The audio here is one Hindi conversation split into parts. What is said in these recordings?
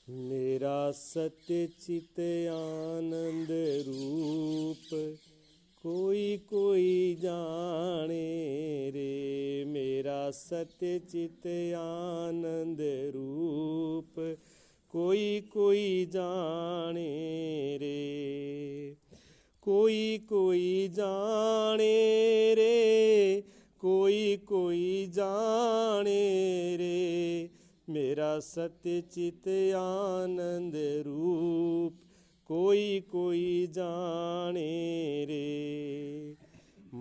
मेरा सत्य चित आनंद रूप कोई कोई जाने रे। मेरा सत्य चित आनंद रूप कोई कोई जाने रे। कोई कोई जाने रे, कोई कोई जाने रे। मेरा सत्य चित आनंद रूप कोई कोई जाने रे।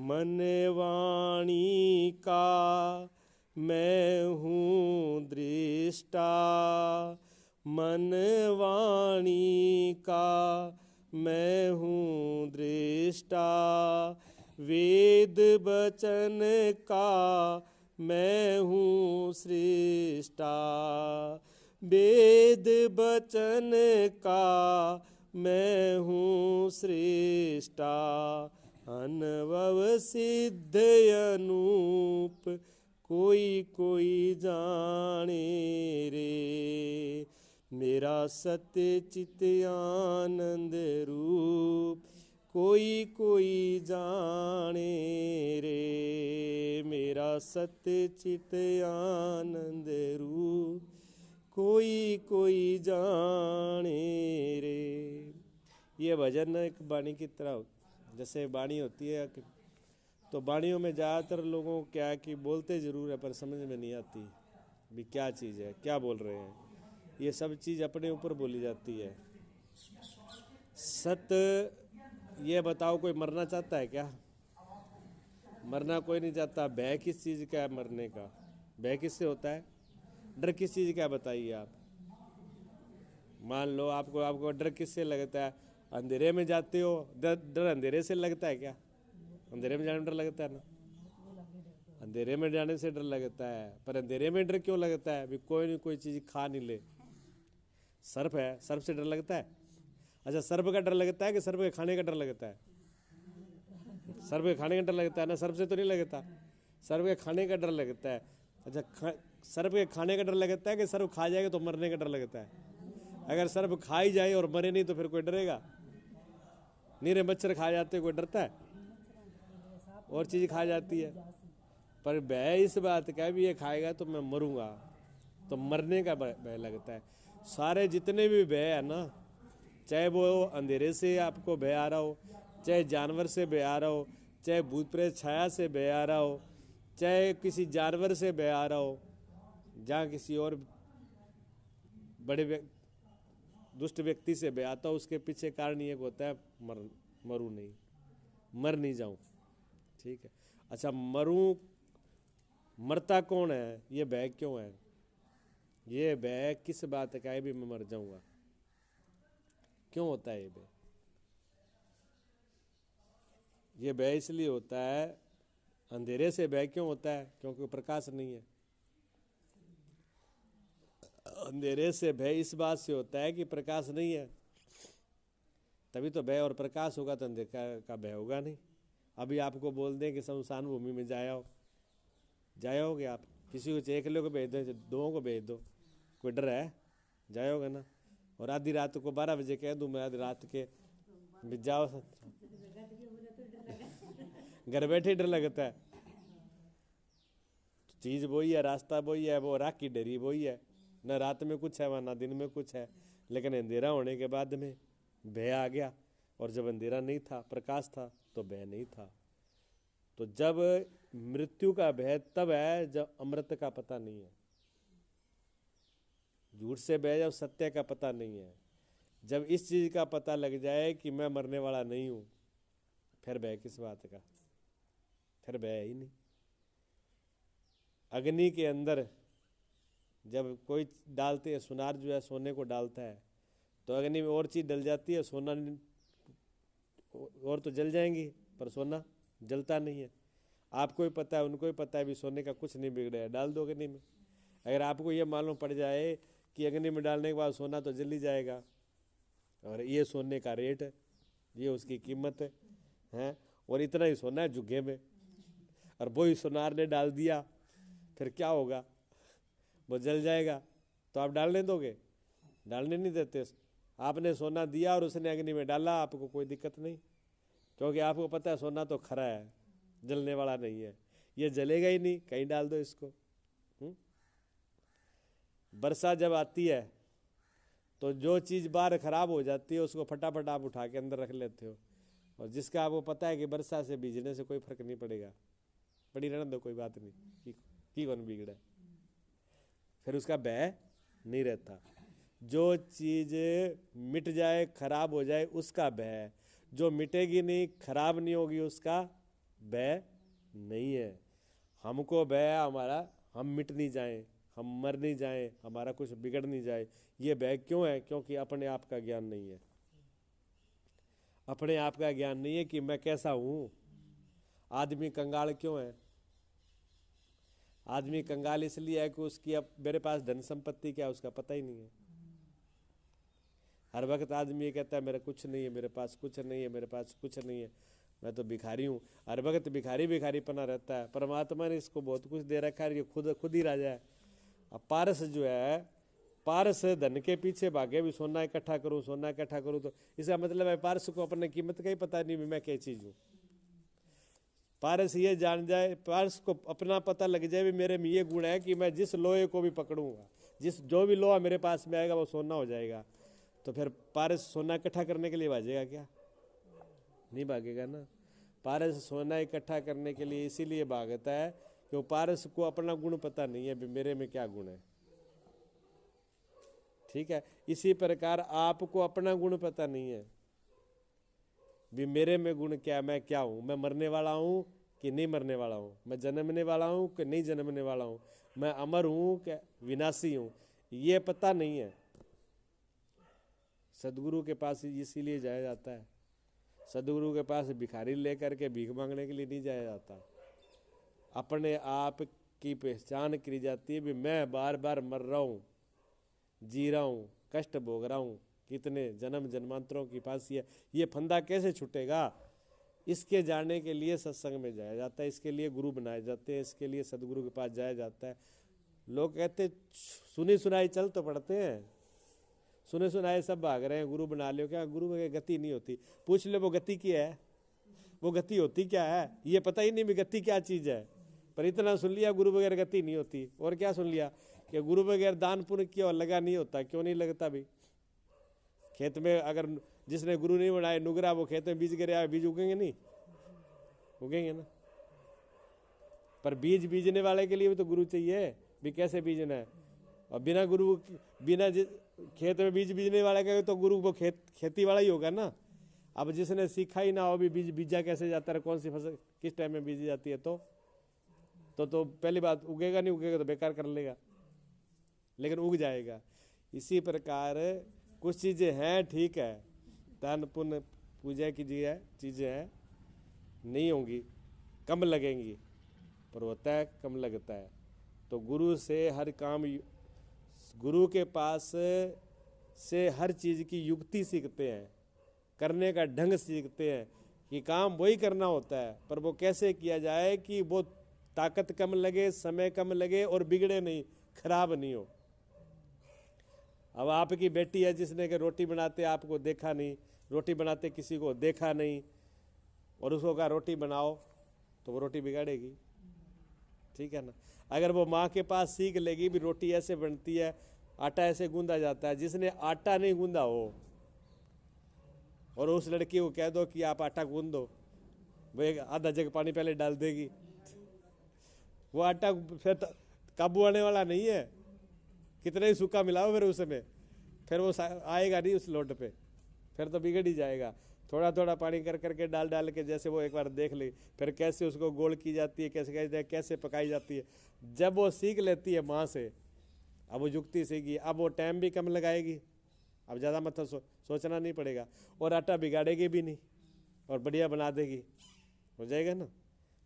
मन वाणी का मैं हूँ दृष्टा, मन वाणी का मैं हूँ दृष्टा। वेद वचन का मैं हूँ सृष्टा, वेद वचन का मैं हूँ सृष्टा। अनुभव सिद्ध अनूप कोई कोई जाने रे। मेरा सत्य चित आनंद रूप कोई कोई जाने रे। मेरा सत्य चित आनंद रूप कोई कोई जाने रे। ये भजन एक वाणी की तरह, जैसे वाणी होती है तो वाणियों में ज़्यादातर लोगों को क्या है कि बोलते ज़रूर है पर समझ में नहीं आती भी क्या चीज़ है, क्या बोल रहे हैं। ये सब चीज़ अपने ऊपर बोली जाती है। सत्य ये बताओ, कोई मरना चाहता है क्या? मरना कोई नहीं चाहता। भय किस चीज़ का है मरने का? भय किससे होता है? डर किस चीज़ का? बताइए आप। मान लो आपको डर किससे लगता है? अंधेरे में जाते हो, डर अंधेरे से लगता है क्या? अंधेरे में जाने में डर लगता है ना। अंधेरे में जाने से डर लगता है, पर अंधेरे में डर क्यों लगता है? भी कोई नहीं कोई चीज़ खा नहीं ले। सर्प है, सर्प से डर लगता है? अच्छा, सर्प का डर लगता है कि सर्प के खाने का डर लगता है? सर्प के खाने का डर लगता है ना, सर्प से तो नहीं लगता। सर्प के खाने का डर लगता है। अच्छा, सर्प के खाने का डर लगता है कि सर्प खा जाएगा तो मरने का डर लगता है? अगर सर्प खा ही जाए और मरे नहीं तो फिर कोई डरेगा? नीरे मच्छर खा जाते कोई डरता है? और चीज़ खा जाती है। पर भय इस बात का भी ये खाएगा तो मैं मरूंगा, तो मरने का भय लगता है। सारे जितने भी भय है ना, चाहे वो अंधेरे से आपको भय आ रहा हो, चाहे जानवर से भय आ रहा हो, चाहे भूत प्रेत छाया से भय आ रहा हो, चाहे किसी जानवर से भय आ रहा हो, जहाँ किसी और बड़े दुष्ट व्यक्ति से भय आता हो, उसके पीछे कारण ये होता है मरूं नहीं, मर नहीं जाऊं। ठीक है। अच्छा, मरता कौन है? ये भय क्यों है? ये भय किस बात का है भी मैं मर जाऊंगा? क्यों होता है ये भय? ये भय इसलिए होता है, अंधेरे से भय क्यों होता है? क्योंकि प्रकाश नहीं है। अंधेरे से भय इस बात से होता है कि प्रकाश नहीं है, तभी तो भय। और प्रकाश होगा तो अंधेरे का भय होगा नहीं। अभी आपको बोल दें कि शमशान भूमि में जाओगे आप, किसी को एक लोग को भेज दो, दो को भेज दो, कोई डर है? जाओगे ना। और आधी रात को 12 बजे कह दूं मैं, आधी रात के भी जाओ, घर बैठे डर लगता है। चीज़ वही है, रास्ता वही है, वो राख की डरी वही है। न रात में कुछ है वहाँ, ना दिन में कुछ है। लेकिन अंधेरा होने के बाद में भय आ गया, और जब अंधेरा नहीं था, प्रकाश था, तो भय नहीं था। तो जब मृत्यु का भय तब है जब अमृत का पता नहीं है। झूठ से भय जब सत्य का पता नहीं है। जब इस चीज़ का पता लग जाए कि मैं मरने वाला नहीं हूँ, फिर भय किस बात का? फिर भय ही नहीं। अग्नि के अंदर जब कोई डालते है, सुनार जो है सोने को डालता है, तो अग्नि में और चीज़ डल जाती है, सोना और तो जल जाएंगी, पर सोना जलता नहीं है। आपको ही पता है, उनको ही पता है भी सोने का कुछ नहीं बिगड़ा है, डाल दो अग्नि में। अगर आपको ये मालूम पड़ जाए कि अग्नि में डालने के बाद सोना तो जल ही जाएगा, और ये सोने का रेट है, ये उसकी कीमत है, और इतना ही सोना है जुग्गे में, और वही सोनार ने डाल दिया, फिर क्या होगा? वो जल जाएगा, तो आप डालने दोगे? डालने नहीं देते। आपने सोना दिया और उसने अग्नि में डाला, आपको कोई दिक्कत नहीं, क्योंकि आपको पता है सोना तो खरा है, जलने वाला नहीं है, ये जलेगा ही नहीं, कहीं डाल दो इसको। वर्षा जब आती है तो जो चीज़ बाहर खराब हो जाती है उसको फटाफट आप उठा के अंदर रख लेते हो, और जिसका आपको पता है कि वर्षा से भीजने से कोई फर्क नहीं पड़ेगा, पड़ी रहने दो, कोई बात नहीं, की कौन बिगड़ा, फिर उसका भय नहीं रहता। जो चीज़ मिट जाए, खराब हो जाए, उसका भय, जो मिटेगी नहीं, खराब नहीं होगी, उसका भय नहीं है। हमको भय हमारा, हम मिट नहीं जाएं, हम मर नहीं जाएं, हमारा कुछ बिगड़ नहीं जाए, ये भय क्यों है? क्योंकि अपने आप का ज्ञान नहीं है। अपने आप का ज्ञान नहीं है कि मैं कैसा हूं। आदमी कंगाल क्यों है? आदमी कंगाल इसलिए है कि उसकी अब मेरे पास धन संपत्ति क्या है उसका पता ही नहीं है। हर वक्त आदमी ये कहता है मेरा कुछ नहीं है, मेरे पास कुछ नहीं है, मेरे पास कुछ नहीं है, मैं तो भिखारी हूँ। हर वक्त भिखारी भिखारी पना रहता है। परमात्मा ने इसको बहुत कुछ दे रखा है, ये खुद ही राजा है। अब पारस जो है, पारस धन के पीछे भागे, भी सोना इकट्ठा करूँ, सोना इकट्ठा करूँ, तो इसका मतलब है पारस को अपने कीमत का ही पता नहीं मैं क्या चीज़ हूँ। पारस ये जान जाए, पारस को अपना पता लग जाए भी मेरे में ये गुण है कि मैं जिस लोहे को भी पकड़ूंगा, जो भी लोहा मेरे पास में आएगा वो सोना हो जाएगा, तो फिर पारस सोना इकट्ठा करने के लिए भागेगा क्या? नहीं भागेगा ना। पारस सोना इकट्ठा करने के लिए इसीलिए भागता है कि वो पारस को अपना गुण पता नहीं है, मेरे में क्या गुण है। ठीक है, इसी प्रकार आपको अपना गुण पता नहीं है भी मेरे में गुण क्या, मैं क्या हूं, मैं मरने वाला हूं कि नहीं मरने वाला हूं, मैं जन्मने वाला हूं कि नहीं जन्मने वाला हूं, मैं अमर हूं कि विनाशी हूं, ये पता नहीं है। सदगुरु के पास इसीलिए जाया जाता है। सदगुरु के पास भिखारी लेकर के भीख मांगने के लिए नहीं जाया जाता। अपने आप की पहचान की जाती है भी मैं बार बार मर रहा हूँ, जी रहा हूँ, कष्ट भोग रहा हूँ, कितने जन्म जन्मांतरों की फांसी है, ये फंदा कैसे छूटेगा? इसके जानने के लिए सत्संग में जाया जाता है, इसके लिए गुरु बनाए जाते हैं, इसके लिए सदगुरु के पास जाया जाता है। लोग कहते सुनी सुनाई चल तो पड़ते हैं, सुने सुनाए सब भाग रहे हैं, गुरु बना लियो, क्या गुरु की गति नहीं होती। पूछ ले वो गति क्या है, वो गति होती क्या है, ये पता ही नहीं भी गति क्या चीज़ है। पर इतना सुन लिया गुरु बगैर गति नहीं होती। और क्या सुन लिया कि गुरु बगैर दान पुण्य क्यों लगा नहीं होता। क्यों नहीं लगता भाई? खेत में अगर जिसने गुरु नहीं बनाए नुगरा, वो खेत में बीज गिरे आए, बीज उगेंगे नहीं? उगेंगे ना। पर बीज बीजने वाले के लिए भी तो गुरु चाहिए भी, कैसे बीजना है। और बिना गुरु, बिना खेत में बीज बीजने वाले का तो गुरु वो खेती वाला ही होगा ना। अब जिसने सीखा ही ना हो भी बीज बीजा कैसे जाता है, कौन सी फसल किस टाइम में बीजी जाती है, तो पहली बात उगेगा नहीं, उगेगा तो बेकार कर लेगा, लेकिन उग जाएगा। इसी प्रकार कुछ चीज़ें हैं, ठीक है, दान पुण्य पूजा की चीज़ें हैं, नहीं होंगी, कम लगेंगी, पर होता है कम लगता है। तो गुरु से हर काम, गुरु के पास से हर चीज़ की युक्ति सीखते हैं, करने का ढंग सीखते हैं कि काम वही करना होता है, पर वो कैसे किया जाए कि वो ताकत कम लगे, समय कम लगे और बिगड़े नहीं, खराब नहीं हो। अब आपकी बेटी है जिसने कि रोटी बनाते आपको देखा नहीं, रोटी बनाते किसी को देखा नहीं, और उसको कहा रोटी बनाओ, तो वो रोटी बिगाड़ेगी। ठीक है ना। अगर वो माँ के पास सीख लेगी भी रोटी ऐसे बनती है, आटा ऐसे गूंदा जाता है, जिसने आटा नहीं गूंदा हो और उस लड़की को कह दो कि आप आटा गूंद दो, वो एक आधा जग पानी पहले डाल देगी, वो आटा फिर काबू आने वाला नहीं है। कितना ही सूखा मिलाओ फिर उसमें, फिर वो आएगा नहीं उस लोट पे, फिर तो बिगड़ ही जाएगा। थोड़ा थोड़ा पानी कर करके डाल के, जैसे वो एक बार देख ली, फिर कैसे उसको गोल की जाती है, कैसे पकाई जाती है। जब वो सीख लेती है माँ से, अब वो युक्ति सीखी, अब वो टाइम भी कम लगाएगी, अब ज़्यादा मतलब सोचना नहीं पड़ेगा, और आटा बिगाड़ेगी भी नहीं, और बढ़िया बना देगी, हो जाएगा ना।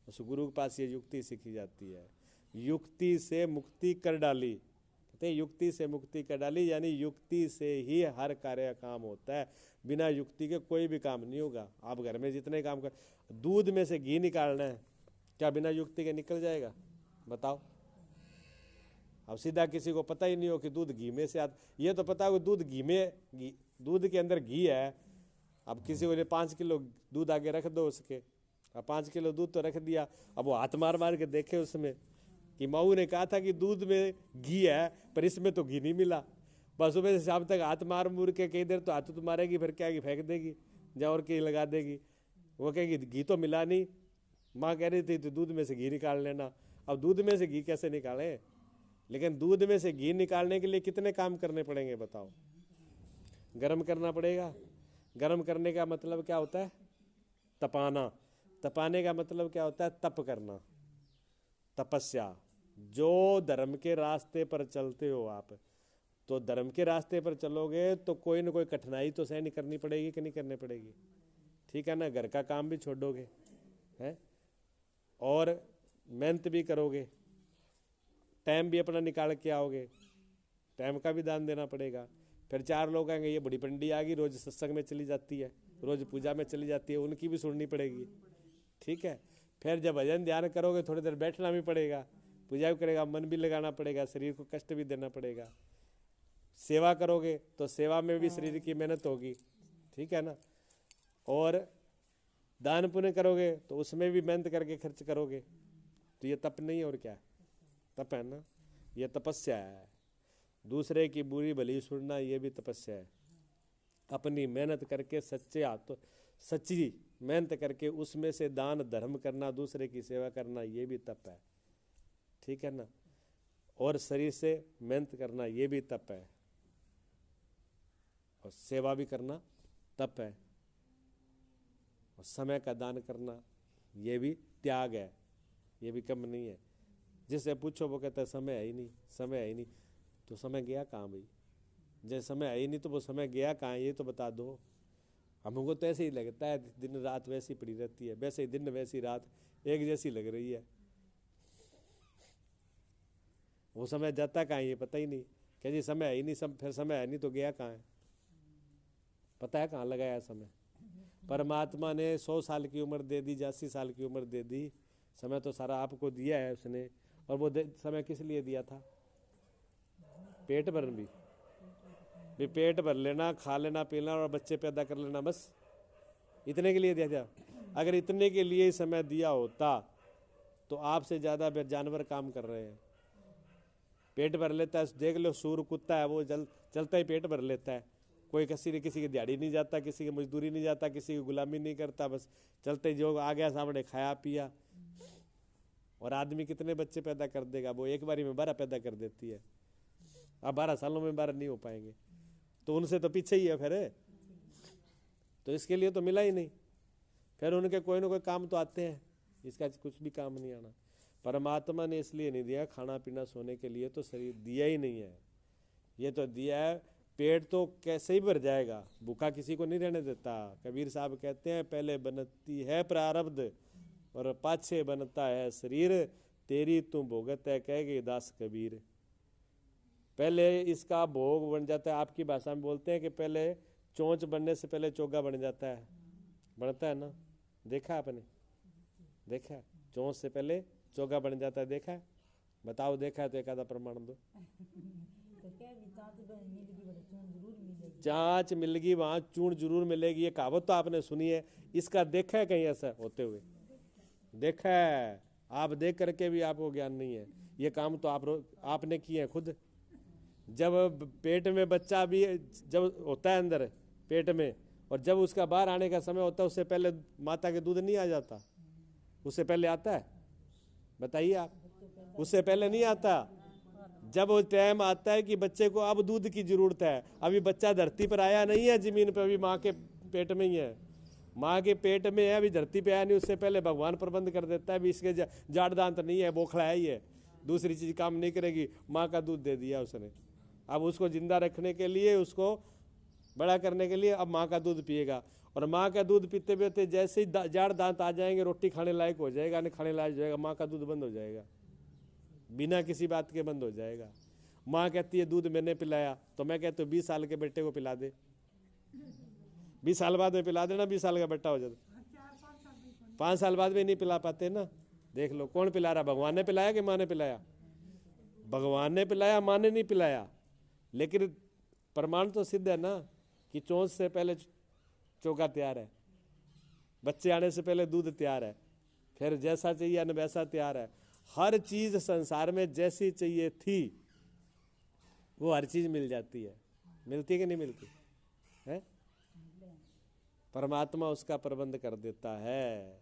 उस गुरु के पास ये युक्ति सीखी जाती है। युक्ति से मुक्ति कर डाली, कहते युक्ति से मुक्ति कर डाली, यानी युक्ति से ही हर कार्य काम होता है। बिना युक्ति के कोई भी काम नहीं होगा। आप घर में जितने काम कर, दूध में से घी निकालना है, क्या बिना युक्ति के निकल जाएगा? बताओ। अब सीधा किसी को पता ही नहीं हो कि दूध घी में से आता, ये तो पता हो दूध घी में, दूध के अंदर घी है। अब किसी को 5 किलो दूध आगे रख दो उसके, अब 5 किलो दूध तो रख दिया, अब वो हाथ मार मार के देखे उसमें कि माऊ ने कहा था कि दूध में घी है पर इसमें तो घी नहीं मिला। बस सुबह से शाम तक हाथ मार मुर के कई देर तो हाथ तो मारेगी, फिर क्या फेंक देगी या और कहीं लगा देगी। वो कहेगी घी तो मिला नहीं, माँ कह रही थी तो दूध में से घी निकाल लेना। अब दूध में से घी कैसे निकालें? लेकिन दूध में से घी निकालने के लिए कितने काम करने पड़ेंगे बताओ? गर्म करना पड़ेगा। गर्म करने का मतलब क्या होता है? तपाना। तपाने का मतलब क्या होता है? तप करना, तपस्या। जो धर्म के रास्ते पर चलते हो आप, तो धर्म के रास्ते पर चलोगे तो कोई ना कोई कठिनाई तो सहन करनी पड़ेगी कि नहीं करनी पड़ेगी? ठीक है ना। घर का काम भी छोड़ोगे है और मेहनत भी करोगे, टाइम भी अपना निकाल के आओगे, टाइम का भी दान देना पड़ेगा। फिर 4 लोग आएंगे, ये बड़ी पंडी आ गई, रोज सत्संग में चली जाती है, रोज पूजा में चली जाती है, उनकी भी सुननी पड़ेगी। ठीक है। फिर जब भजन ध्यान करोगे थोड़ी देर बैठना भी पड़ेगा, पूजा भी करेगा, मन भी लगाना पड़ेगा, शरीर को कष्ट भी देना पड़ेगा। सेवा करोगे तो सेवा में भी शरीर की मेहनत होगी। ठीक है ना। और दान पुण्य करोगे तो उसमें भी मेहनत करके खर्च करोगे। तो ये तप नहीं है और क्या है? तप है ना। ये तपस्या है। दूसरे की बुरी भली सुनना ये भी तपस्या है। अपनी मेहनत करके सच्चे हाथ, सच्ची मेहनत करके उसमें से दान धर्म करना, दूसरे की सेवा करना, ये भी तप है। ठीक है ना। और शरीर से मेहनत करना ये भी तप है, और सेवा भी करना तप है, और समय का दान करना ये भी त्याग है, ये भी कम नहीं है। जिससे पूछो वो कहता है समय है ही नहीं, समय है ही नहीं। तो समय गया कहाँ भाई? जब समय है ही नहीं तो वो समय गया कहाँ, ये तो बता दो। हमको तो ऐसे ही लगता है दिन रात वैसी पड़ी रहती है, वैसे ही दिन वैसी रात एक जैसी लग रही है। वो समय जाता कहाँ ये पता ही नहीं। क्या जी समय है ही नहीं, फिर समय है नहीं तो गया कहाँ है? पता है कहाँ लगाया समय? परमात्मा ने 100 साल की उम्र दे दी, 80 साल की उम्र दे दी, समय तो सारा आपको दिया है उसने। और वो समय किस लिए दिया था? पेट भरन भी पेट भर लेना, खा लेना, पी लेना और बच्चे पैदा कर लेना, बस इतने के लिए दिया था। अगर इतने के लिए समय दिया होता तो आपसे ज़्यादा जानवर काम कर रहे हैं। पेट भर लेता है, देख लो सूर कुत्ता है, वो चलता ही पेट भर लेता है। कोई किसी की दिहाड़ी नहीं जाता, किसी की मजदूरी नहीं जाता, किसी की गुलामी नहीं करता, बस चलते जो आ गया सामने खाया पिया। और आदमी कितने बच्चे पैदा कर देगा? वो एक बारी में 12 पैदा कर देती है। अब 12 सालों में 12 नहीं हो पाएंगे, तो उनसे तो पीछे ही है फिर। तो इसके लिए तो मिला ही नहीं। फिर उनके कोई ना कोई काम तो आते हैं, इसका कुछ भी काम नहीं आना। परमात्मा ने इसलिए नहीं दिया खाना पीना सोने के लिए, तो शरीर दिया ही नहीं है। ये तो दिया है, पेट तो कैसे ही भर जाएगा, भूखा किसी को नहीं रहने देता। कबीर साहब कहते हैं पहले बनती है प्रारब्ध और पाछे बनता है शरीर, तेरी तू भोगत है कहेगी दास कबीर। पहले इसका भोग बन जाता है। आपकी भाषा में बोलते हैं कि पहले चोंच बनने से पहले चोगा बन जाता है, बनता है ना? देखा आपने? देखा? चोंच से पहले चोगा बन जाता है, देखा है? बताओ देखा है तो एक आधा प्रमाण दो। जांच मिलेगी वहां चूर्ण जरूर मिलेगी, ये कहावत तो आपने सुनी है। इसका देखा है कहीं ऐसा होते हुए? देखा है? आप देख करके भी आपको ज्ञान नहीं है। ये काम तो आपने किए हैं खुद। जब पेट में बच्चा भी जब होता है अंदर पेट में, और जब उसका बाहर आने का समय होता है, उससे पहले माता के दूध नहीं आ जाता? उससे पहले आता है? बताइए आप। उससे पहले नहीं आता। जब वो टाइम आता है कि बच्चे को अब दूध की जरूरत है, अभी बच्चा धरती पर आया नहीं है जमीन पर, अभी माँ के पेट में ही है, माँ के पेट में है, अभी धरती पे आया नहीं, उससे पहले भगवान प्रबंध कर देता है। अभी इसके जाड़ दांत नहीं है, बोखला है ही है, दूसरी चीज काम नहीं करेगी, माँ का दूध दे दिया उसने। अब उसको जिंदा रखने के लिए, उसको बड़ा करने के लिए अब माँ का दूध पिएगा। और माँ का दूध पीते पीते जैसे ही जाड़ दांत आ जाएंगे, रोटी खाने लायक हो जाएगा, नहीं खाने लायक हो जाएगा, माँ का दूध बंद हो जाएगा, बिना किसी बात के बंद हो जाएगा। माँ कहती है दूध मैंने पिलाया, तो मैं कहती हूँ 20 साल के बेटे को पिला दे, 20 साल बाद में पिला देना, 20 साल का बेटा हो जाता। 5 साल बाद में नहीं पिला पाते ना। देख लो कौन पिला रहा, भगवान ने पिलाया कि माँ ने पिलाया? भगवान ने पिलाया, माँ ने नहीं पिलाया, लेकिन प्रमाण तो सिद्ध है ना कि चोंच से पहले चौका तैयार है, बच्चे आने से पहले दूध तैयार है, फिर जैसा चाहिए न वैसा तैयार है। हर चीज संसार में जैसी चाहिए थी वो हर चीज मिल जाती है। मिलती है कि नहीं मिलती है? परमात्मा उसका प्रबंध कर देता है।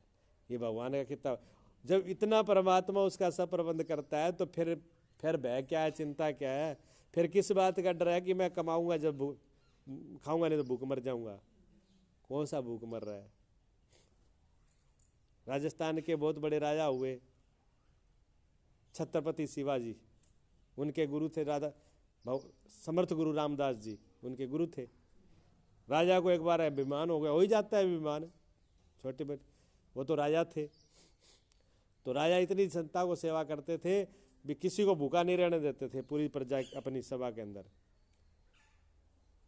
ये भगवान का कितना, जब इतना परमात्मा उसका सब प्रबंध करता है तो फिर भय क्या है, चिंता क्या है? फिर किस बात का डर है कि मैं कमाऊंगा जब खाऊंगा नहीं तो भूख मर जाऊंगा? कौन सा भूख मर रहा है? राजस्थान के बहुत बड़े राजा हुए छत्रपति शिवाजी, उनके गुरु थे राधा समर्थ गुरु रामदास जी, उनके गुरु थे। राजा को एक बार अभिमान हो गया, हो ही जाता है अभिमान, छोटे बड़े, वो तो राजा थे। तो राजा इतनी जनता को सेवा करते थे भी किसी को भूखा नहीं रहने देते थे। पूरी प्रजा अपनी सभा के अंदर,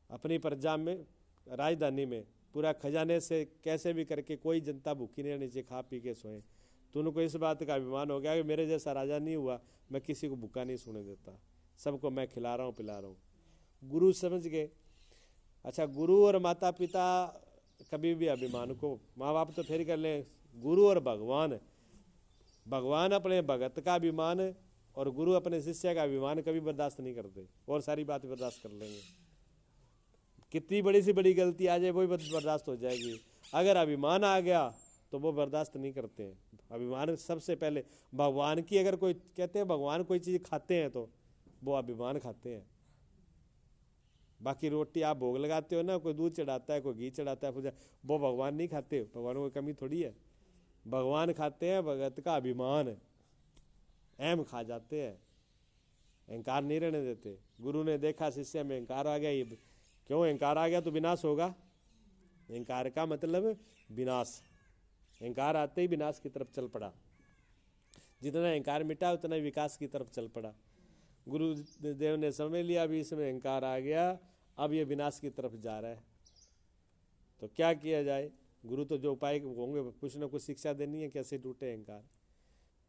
अपनी प्रजा में, राजधानी में पूरा खजाने से कैसे भी करके कोई जनता भूखी नहीं रहनी चाहिए, खा पी के सोए। तो उनको इस बात का अभिमान हो गया कि मेरे जैसा राजा नहीं हुआ, मैं किसी को भूखा नहीं सोने देता, सबको मैं खिला रहा हूँ पिला रहा हूँ। गुरु समझ गए। अच्छा, गुरु और माता पिता कभी भी अभिमान को, माँ बाप तो फिर कर ले, गुरु और भगवान, भगवान अपने भगत का अभिमान और गुरु अपने शिष्य का अभिमान कभी बर्दाश्त नहीं करते, और सारी बात बर्दाश्त कर लेंगे। कितनी बड़ी सी बड़ी गलती आ जाए वो भी बर्दाश्त हो जाएगी। अगर अभिमान आ गया तो वो बर्दाश्त नहीं करते हैं। अभिमान सबसे पहले, भगवान की अगर कोई कहते हैं भगवान कोई चीज खाते हैं तो वो अभिमान खाते हैं। बाकी रोटी आप भोग लगाते हो ना, कोई दूध चढ़ाता है, कोई घी चढ़ाता है, वो भगवान नहीं खाते। भगवान को कमी थोड़ी है, भगवान खाते हैं भगत का अभिमान, अहम खा जाते हैं, अहंकार नहीं रहने देते। गुरु ने देखा शिष्य में अहंकार आ गया, ये क्यों अहंकार आ गया तो विनाश होगा। अहंकार का मतलब विनाश, अहंकार आते ही विनाश की तरफ चल पड़ा। जितना अहंकार मिटा उतना विकास की तरफ चल पड़ा। गुरु देव ने समझ लिया अभी इसमें अहंकार आ गया, अब ये विनाश की तरफ जा रहा है, तो क्या किया जाए। गुरु तो जो उपाय होंगे कुछ ना कुछ शिक्षा देनी है, कैसे टूटे अहंकार।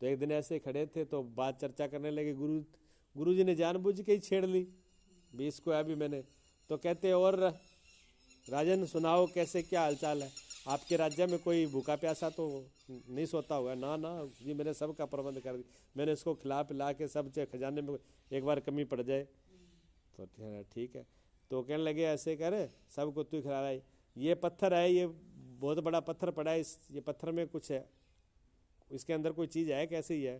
तो एक दिन ऐसे खड़े थे तो बात चर्चा करने लगे। गुरु जी ने जानबूझ के ही छेड़ ली भी इसको अभी मैंने, तो कहते और राजन सुनाओ कैसे क्या हालचाल है, आपके राज्य में कोई भूखा प्यासा तो नहीं सोता हुआ? ना ना जी, मैंने सब का प्रबंध कर दिया, मैंने इसको खिला पिला के सब खजाने में एक बार कमी पड़ जाए तो ठीक है। तो कहने लगे ऐसे कर, सबको तू खिला रहा है, ये पत्थर है, ये बहुत बड़ा पत्थर पड़ा है, ये पत्थर में कुछ है, इसके अंदर कोई चीज़ है, कैसे ही है?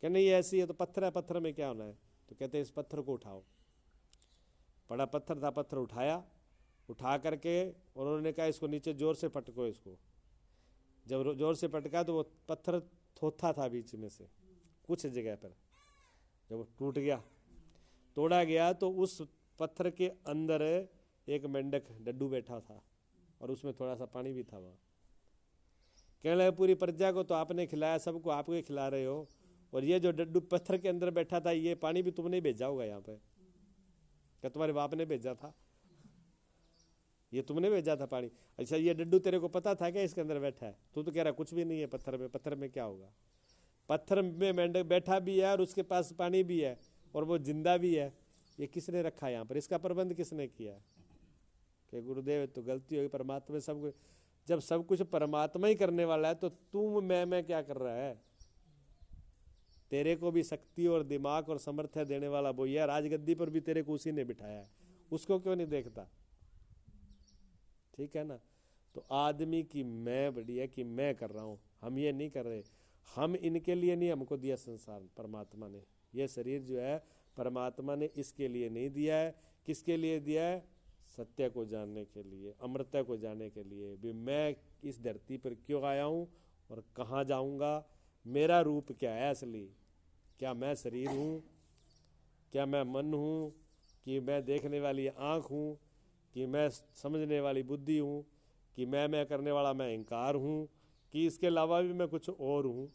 कहने नहीं ऐसी है, तो पत्थर है, पत्थर में क्या होना है? तो कहते इस पत्थर को उठाओ। बड़ा पत्थर था, पत्थर उठाया, उठा करके उन्होंने कहा इसको नीचे जोर से पटको इसको। जब जोर से पटका तो वो पत्थर थोथा था बीच में से कुछ जगह पर, जब टूट गया, तोड़ा गया, तो उस पत्थर के अंदर एक मेंढक डड्डू बैठा था और उसमें थोड़ा सा पानी भी था वहाँ। कहने लगे पूरी प्रजा को तो आपने खिलाया, सबको आप ही खिला रहे हो, और ये जो डड्डू पत्थर के अंदर बैठा था ये पानी भी तुमने भेजा होगा यहाँ पे? क्या तुम्हारे बाप ने भेजा था? ये तुमने भेजा था पानी? अच्छा, ये डड्डू तेरे को पता था क्या इसके अंदर बैठा है? तू तो कह रहा कुछ भी नहीं है पत्थर में, पत्थर में क्या होगा? पत्थर में मेंढक बैठा भी है और उसके पास पानी भी है और वो जिंदा भी है। ये किसने रखा है यहाँ पर? इसका प्रबंध किसने किया? कि गुरुदेव तो गलती होगी, परमात्मा सब कुछ, जब सब कुछ परमात्मा ही करने वाला है तो तुम मैं क्या कर रहा है? तेरे को भी शक्ति और दिमाग और सामर्थ्य देने वाला वो है, राजगद्दी पर भी तेरे को उसी ने बिठाया है, उसको क्यों नहीं देखता? ठीक है ना? तो आदमी की मैं बड़ी है कि मैं कर रहा हूं, हम ये नहीं कर रहे। हम इनके लिए नहीं हमको दिया संसार, परमात्मा ने ये शरीर जो है परमात्मा ने इसके लिए नहीं दिया है। किसके लिए दिया है? सत्य को जानने के लिए, अमृत को जानने के लिए भी मैं इस धरती पर क्यों आया हूँ और कहाँ जाऊँगा, मेरा रूप क्या है असली, क्या मैं शरीर हूँ, क्या मैं मन हूँ, कि मैं देखने वाली आँख हूँ, कि मैं समझने वाली बुद्धि हूँ, कि मैं करने वाला मैं अहंकार हूँ, कि इसके अलावा भी मैं कुछ और हूँ?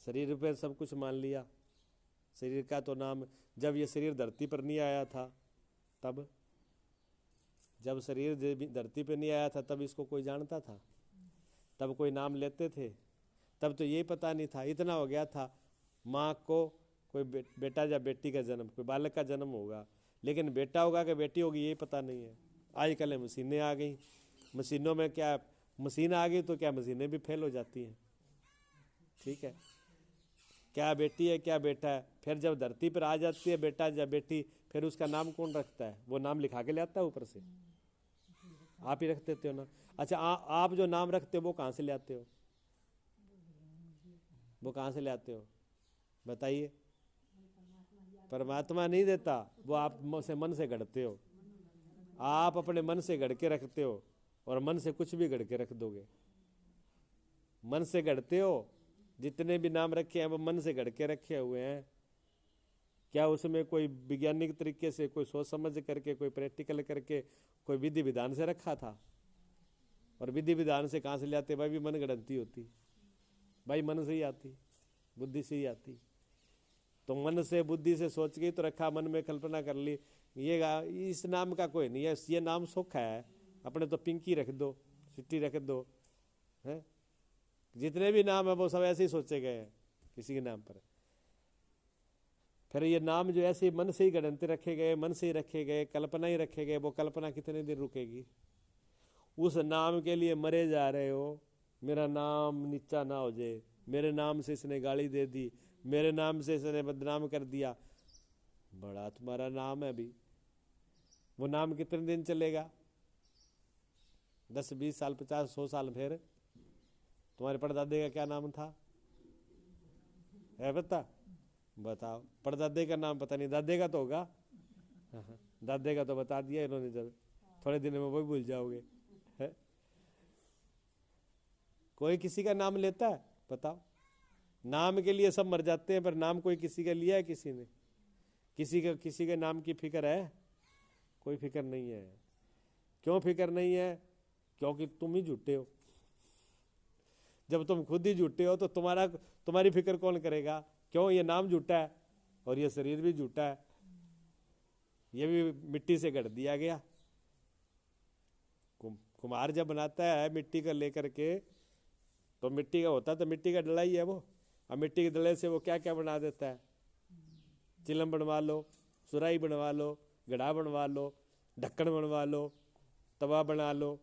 शरीर पे सब कुछ मान लिया। शरीर का तो नाम, जब ये शरीर धरती पर नहीं आया था तब, जब शरीर धरती पर नहीं आया था तब इसको कोई जानता था? तब कोई नाम लेते थे? तब तो यही पता नहीं था, इतना हो गया था माँ को कोई बेटा या बेटी का जन्म, कोई बालक का जन्म होगा, लेकिन बेटा होगा कि बेटी होगी ये पता नहीं है। आजकल मशीनें आ गई, मशीनों में क्या, मशीन आ गई तो क्या मशीनें भी फेल हो जाती हैं। ठीक है, क्या बेटी है क्या बेटा है, फिर जब धरती पर आ जाती है बेटा या बेटी, फिर उसका नाम कौन रखता है? वो नाम लिखा के ले आता है ऊपर से, आप ही रख देते हो ना। अच्छा आप जो नाम रखते हो वो कहाँ से ले आते हो? वो कहाँ से ले आते हो बताइए? परमात्मा नहीं देता, वो आप मन से गढ़ते हो। आप अपने मन से गढ़ के रखते हो, और मन से कुछ भी गढ़ के रख दोगे। मन से गढ़ते हो, जितने भी नाम रखे हैं वो मन से गढ़ के रखे हुए हैं। क्या उसमें कोई वैज्ञानिक तरीके से, कोई सोच समझ करके, कोई प्रैक्टिकल करके, कोई विधि विधान से रखा था? और विधि विधान से कहाँ से ले आते भाई? भी मन गढ़ंती होती भाई, मन से ही आती, बुद्धि से ही आती। तो मन से बुद्धि से सोच के तो रखा, मन में कल्पना कर ली, ये इस नाम का कोई नहीं है, ये नाम सोखा है, अपने तो पिंकी रख दो, सिट्टी रख दो, है? जितने भी नाम है वो सब ऐसे ही सोचे गए हैं किसी के नाम पर। फिर ये नाम जो ऐसे मन से ही गणंते रखे गए, मन से ही रखे गए, कल्पना ही रखे गए, वो कल्पना कितने दिन रुकेगी? उस नाम के लिए मरे जा रहे हो, मेरा नाम नीचा ना हो जाए, मेरे नाम से इसने गाली दे दी, मेरे नाम से इसने बदनाम कर दिया। बड़ा तुम्हारा नाम है अभी, वो नाम कितने दिन चलेगा? 10 20 साल 50 100 साल। फिर तुम्हारे परदादे का क्या नाम था है पता? बताओ, परदादे का नाम पता नहीं, दादे का तो होगा। दादे का तो बता दिया इन्होंने, जब थोड़े दिन में वो भी भूल जाओगे। है? कोई किसी का नाम लेता है? बताओ, नाम के लिए सब मर जाते हैं, पर नाम कोई किसी का लिया है किसी ने? किसी के नाम की फिक्र है? कोई फिक्र नहीं है। क्यों फिक्र नहीं है? क्योंकि तुम ही झूठे हो। जब तुम खुद ही झूठे हो तो तुम्हारी फिक्र कौन करेगा? क्यों? ये नाम झूठा है और ये शरीर भी झूठा है, ये भी मिट्टी से गढ़ दिया गया। कुम्हार जब बनाता है मिट्टी का लेकर के, तो मिट्टी का होता तो मिट्टी का डला ही है वो। अब मिट्टी के डले से वो क्या क्या बना देता है? चिलम बनवा लो, सुराही बनवा लो, गड़ा बनवा लो, ढक्कन बनवा लो, तवा बना लो।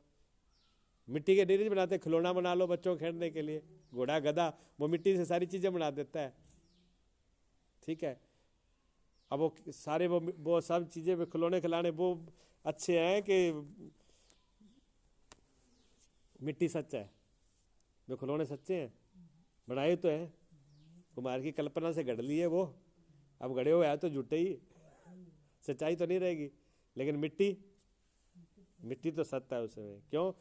मिट्टी के डेरी बनाते, खिलौना बना लो बच्चों को खेलने के लिए, घोड़ा गधा, वो मिट्टी से सारी चीजें बना देता है। ठीक है, अब वो सारे वो सब चीजें, खिलौने खिलाने वो अच्छे हैं कि मिट्टी सच है? वे खिलौने सच्चे हैं? बनाए तो है, कुमार की कल्पना से गढ़ लिए वो। अब गढ़े हुए हैं तो झूठे ही, सच्चाई तो नहीं रहेगी। लेकिन मिट्टी तो सत्य है उसमें। क्यों?